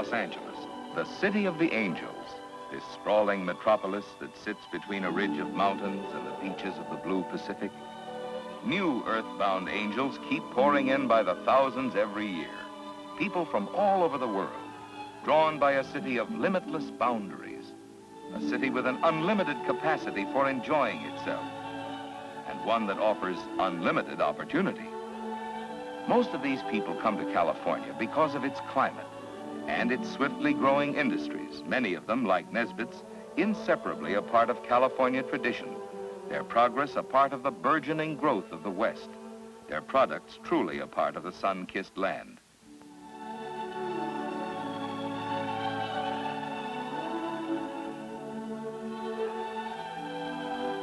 Los Angeles, the city of the angels, this sprawling metropolis that sits between a ridge of mountains and the beaches of the blue Pacific. New earthbound angels keep pouring in by the thousands every year. People from all over the world, drawn by a city of limitless boundaries, a city with an unlimited capacity for enjoying itself, and one that offers unlimited opportunity. Most of these people come to California because of its climate and its swiftly growing industries, many of them, like Nesbitt's, inseparably a part of California tradition, their progress a part of the burgeoning growth of the West, their products truly a part of the sun-kissed land.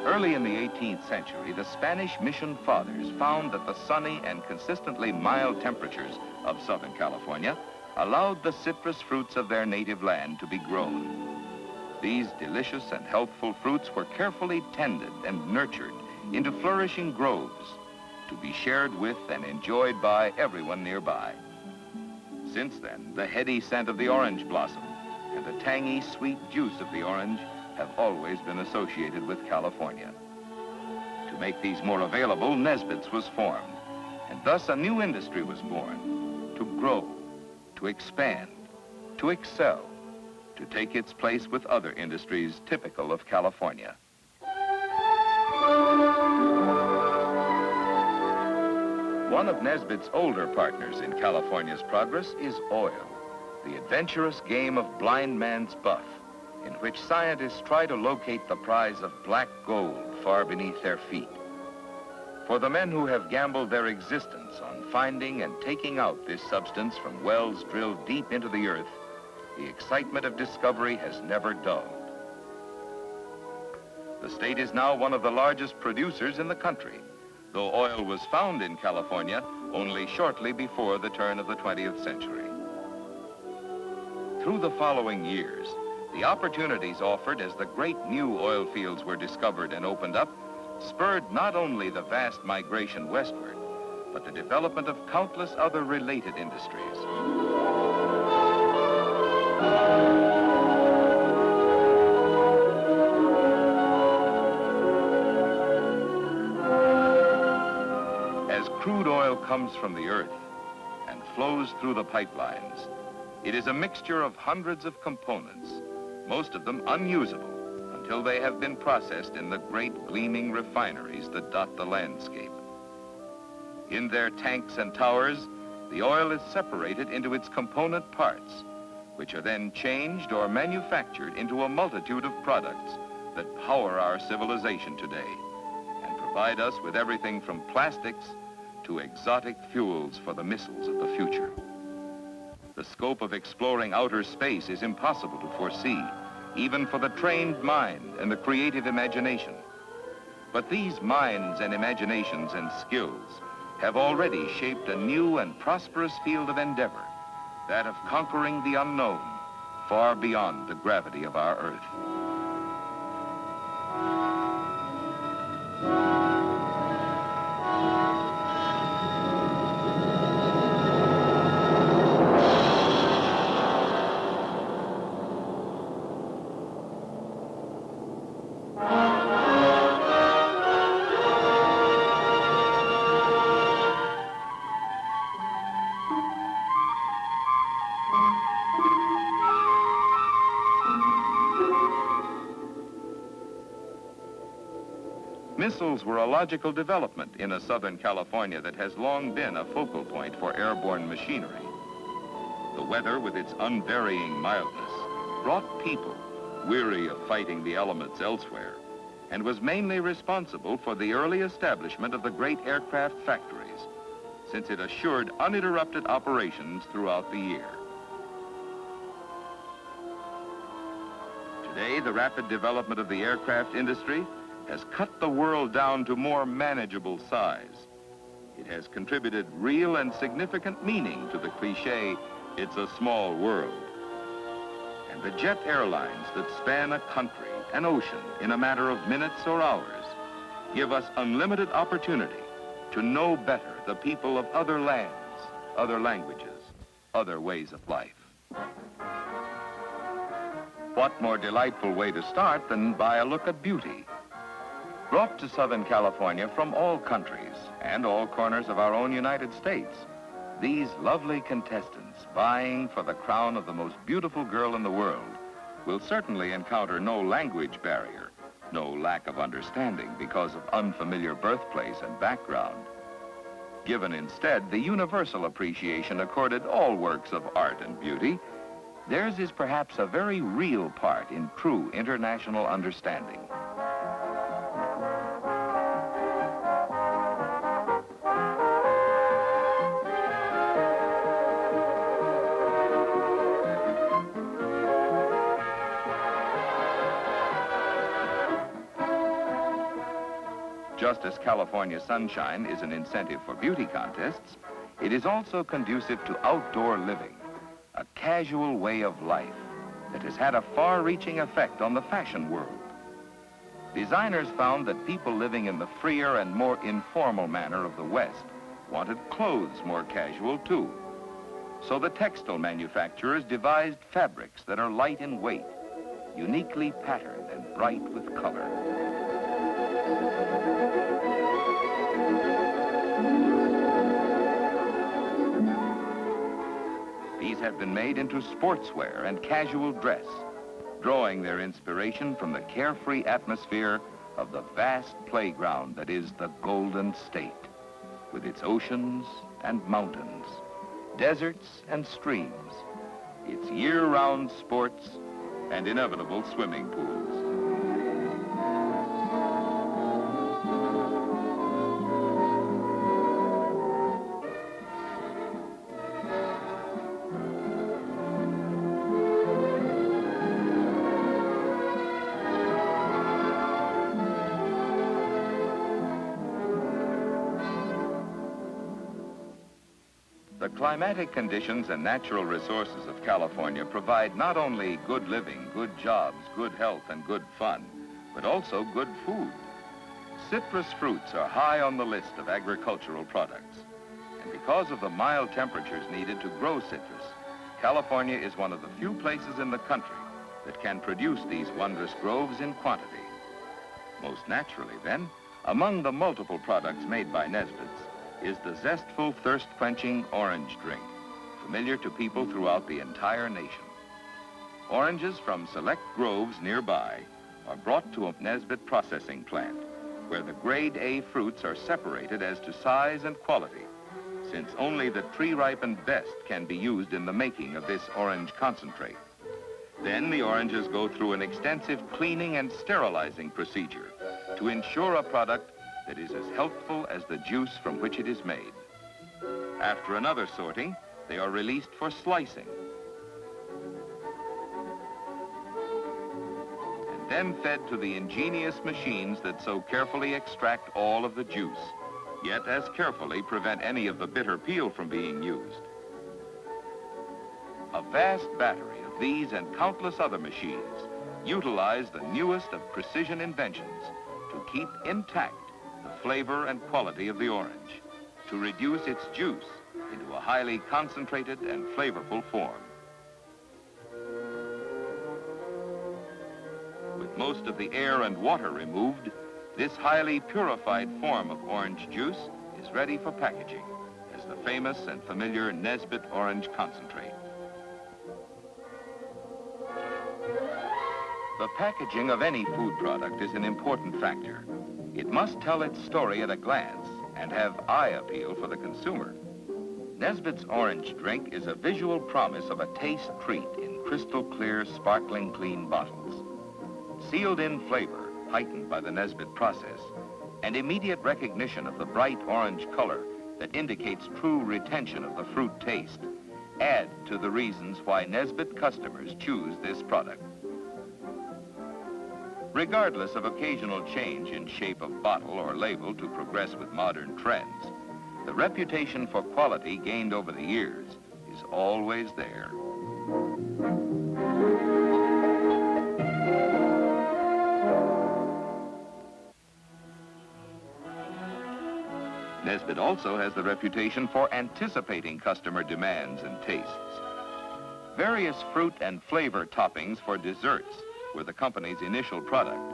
Early in the 18th century, the Spanish mission fathers found that the sunny and consistently mild temperatures of Southern California allowed the citrus fruits of their native land to be grown. These delicious and healthful fruits were carefully tended and nurtured into flourishing groves to be shared with and enjoyed by everyone nearby. Since then, the heady scent of the orange blossom and the tangy, sweet juice of the orange have always been associated with California. To make these more available, Nesbitt's was formed, and thus a new industry was born, to grow, to expand, to excel, to take its place with other industries typical of California. One of Nesbitt's older partners in California's progress is oil, the adventurous game of blind man's buff, in which scientists try to locate the prize of black gold far beneath their feet. For the men who have gambled their existence on finding and taking out this substance from wells drilled deep into the earth, the excitement of discovery has never dulled. The state is now one of the largest producers in the country, though oil was found in California only shortly before the turn of the 20th century. Through the following years, the opportunities offered as the great new oil fields were discovered and opened up spurred not only the vast migration westward, but the development of countless other related industries. As crude oil comes from the earth and flows through the pipelines, it is a mixture of hundreds of components, most of them unusable until they have been processed in the great gleaming refineries that dot the landscape. In their tanks and towers, the oil is separated into its component parts, which are then changed or manufactured into a multitude of products that power our civilization today and provide us with everything from plastics to exotic fuels for the missiles of the future. The scope of exploring outer space is impossible to foresee, even for the trained mind and the creative imagination. But these minds and imaginations and skills have already shaped a new and prosperous field of endeavor, that of conquering the unknown, far beyond the gravity of our Earth. Missiles were a logical development in a Southern California that has long been a focal point for airborne machinery. The weather, with its unvarying mildness, brought people weary of fighting the elements elsewhere, and was mainly responsible for the early establishment of the great aircraft factories, since it assured uninterrupted operations throughout the year. Today, the rapid development of the aircraft industry has cut the world down to more manageable size. It has contributed real and significant meaning to the cliche, "It's a small world." And the jet airlines that span a country, an ocean, in a matter of minutes or hours, give us unlimited opportunity to know better the people of other lands, other languages, other ways of life. What more delightful way to start than by a look at beauty? Brought to Southern California from all countries and all corners of our own United States, these lovely contestants vying for the crown of the most beautiful girl in the world will certainly encounter no language barrier, no lack of understanding because of unfamiliar birthplace and background. Given instead the universal appreciation accorded all works of art and beauty, theirs is perhaps a very real part in true international understanding. Just as California sunshine is an incentive for beauty contests, it is also conducive to outdoor living, a casual way of life that has had a far-reaching effect on the fashion world. Designers found that people living in the freer and more informal manner of the West wanted clothes more casual too. So the textile manufacturers devised fabrics that are light in weight, uniquely patterned and bright with color. These have been made into sportswear and casual dress, drawing their inspiration from the carefree atmosphere of the vast playground that is the Golden State, with its oceans and mountains, deserts and streams, its year-round sports and inevitable swimming pools. The climatic conditions and natural resources of California provide not only good living, good jobs, good health, and good fun, but also good food. Citrus fruits are high on the list of agricultural products. And because of the mild temperatures needed to grow citrus, California is one of the few places in the country that can produce these wondrous groves in quantity. Most naturally, then, among the multiple products made by Nesbitt's is the zestful, thirst-quenching orange drink, familiar to people throughout the entire nation. Oranges from select groves nearby are brought to a Nesbitt processing plant, where the grade A fruits are separated as to size and quality, since only the tree-ripened best can be used in the making of this orange concentrate. Then the oranges go through an extensive cleaning and sterilizing procedure to ensure a product that is as healthful as the juice from which it is made. After another sorting, they are released for slicing, and then fed to the ingenious machines that so carefully extract all of the juice, yet as carefully prevent any of the bitter peel from being used. A vast battery of these and countless other machines utilize the newest of precision inventions to keep intact the flavor and quality of the orange, to reduce its juice into a highly concentrated and flavorful form. With most of the air and water removed, this highly purified form of orange juice is ready for packaging as the famous and familiar Nesbitt orange concentrate. The packaging of any food product is an important factor. It must tell its story at a glance and have eye appeal for the consumer. Nesbitt's orange drink is a visual promise of a taste treat in crystal clear, sparkling clean bottles. Sealed in flavor, heightened by the Nesbitt process, and immediate recognition of the bright orange color that indicates true retention of the fruit taste add to the reasons why Nesbitt customers choose this product. Regardless of occasional change in shape of bottle or label to progress with modern trends, the reputation for quality gained over the years is always there. Nesbitt also has the reputation for anticipating customer demands and tastes. Various fruit and flavor toppings for desserts were the company's initial product.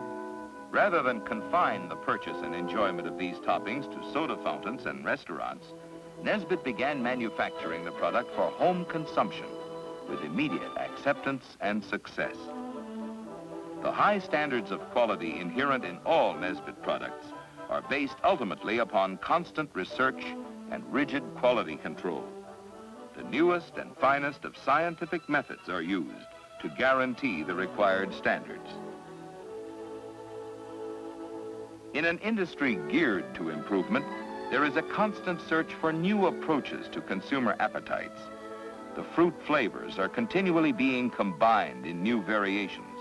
Rather than confine the purchase and enjoyment of these toppings to soda fountains and restaurants, Nesbitt began manufacturing the product for home consumption with immediate acceptance and success. The high standards of quality inherent in all Nesbitt products are based ultimately upon constant research and rigid quality control. The newest and finest of scientific methods are used to guarantee the required standards. In an industry geared to improvement, there is a constant search for new approaches to consumer appetites. The fruit flavors are continually being combined in new variations.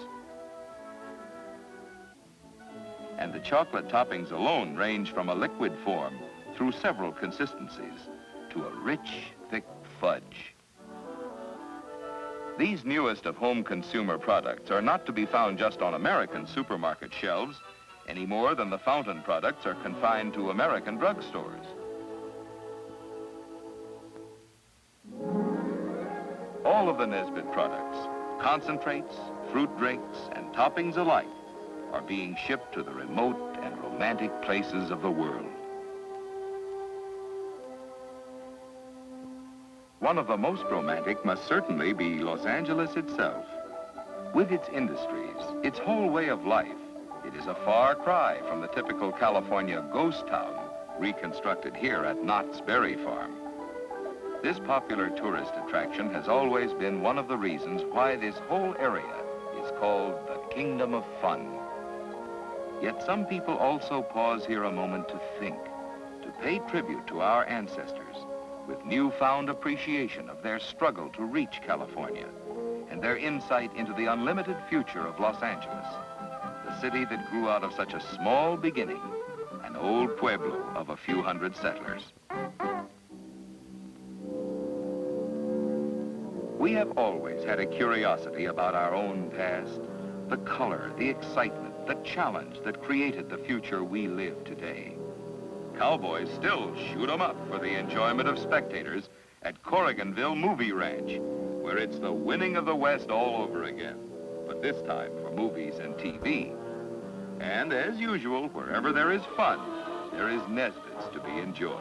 And the chocolate toppings alone range from a liquid form through several consistencies to a rich, thick fudge. These newest of home consumer products are not to be found just on American supermarket shelves any more than the fountain products are confined to American drugstores. All of the Nesbitt products, concentrates, fruit drinks, and toppings alike, are being shipped to the remote and romantic places of the world. One of the most romantic must certainly be Los Angeles itself. With its industries, its whole way of life, it is a far cry from the typical California ghost town reconstructed here at Knott's Berry Farm. This popular tourist attraction has always been one of the reasons why this whole area is called the Kingdom of Fun. Yet some people also pause here a moment to think, to pay tribute to our ancestors with newfound appreciation of their struggle to reach California and their insight into the unlimited future of Los Angeles, the city that grew out of such a small beginning, an old pueblo of a few hundred settlers. We have always had a curiosity about our own past, the color, the excitement, the challenge that created the future we live today. Cowboys still shoot 'em up for the enjoyment of spectators at Corriganville Movie Ranch, where it's the winning of the West all over again, but this time for movies and TV. And as usual, wherever there is fun, there is Nesbitt's to be enjoyed.